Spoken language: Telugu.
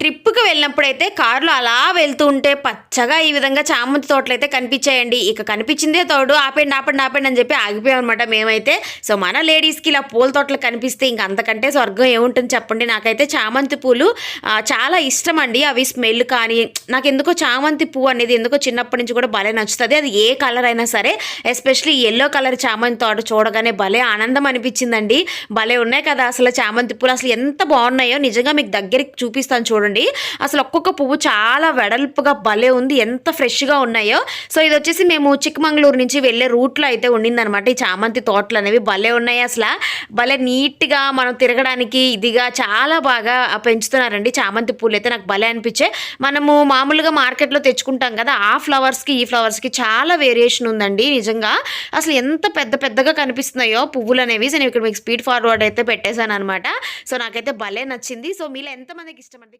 ట్రిప్‌కి వెళ్ళినప్పుడైతే కారులో అలా వెళ్తూ ఉంటే పచ్చగా ఈ విధంగా చామంతి తోటలైతే కనిపించాయండి. ఇక కనిపించిందే తోడు ఆపండి, ఆపండి, ఆపండి అని చెప్పి ఆగిపోయామనమాట మేమైతే. సో, మన లేడీస్‌కి ఇలా పూల తోటలు కనిపిస్తే ఇంక అంతకంటే స్వర్గం ఏముంటుంది చెప్పండి. నాకైతే చామంతి పూలు చాలా ఇష్టమండి. అవి స్మెల్ కానీ నాకెందుకో చామంతి పువ్వు అనేది ఎందుకో చిన్నప్పటి నుంచి కూడా భలే నచ్చుతది. అది ఏ కలర్ అయినా సరే ఎస్పెషల్లీ యెల్లో కలర్ చామంతి తోట చూడగానే భలే ఆనందం అనిపించిందండి. భలే ఉన్నాయి కదా అసలు చామంతి పూలు అసలు ఎంత బాగున్నాయో నిజంగా మీకు దగ్గరికి చూపిస్తాను చూడండి. అసలు ఒక్కొక్క పువ్వు చాలా వెడల్పుగా భలే ఉంది. ఎంత ఫ్రెష్‌గా ఉన్నాయో. సో, ఇదొచ్చేసి మేము చిక్కమంగళూరు నుంచి వెళ్ళే రూట్‌లో అయితే ఉండిందనమాట. ఈ చామంతి తోటలు అనేవి భలే ఉన్నాయి అసల. భలే నీట్‌గా మనం తిరగడానికి ఇదిగా చాలా బాగా పెంచుతున్నారండి చామంతి పూలైతే నాకు భలే అనిపించాయి. మనము మామూలుగా మార్కెట్‌లో తెచ్చుకుంటాం కదా! ఆ ఫ్లవర్స్‌కి, ఈ ఫ్లవర్స్‌కి చాలా వేరియేషన్ ఉందండి నిజంగా. అసలు ఎంత పెద్ద పెద్దగా కనిపిస్తున్నాయో పువ్వులనేవి. సో, నేను ఇక్కడ మీకు స్పీడ్ ఫార్వర్డ్ అయితే పెట్టేశాననమాట. సో, నాకైతే భలే నచ్చింది. సో, మీలో ఎంతమందికి ఇష్టమండి?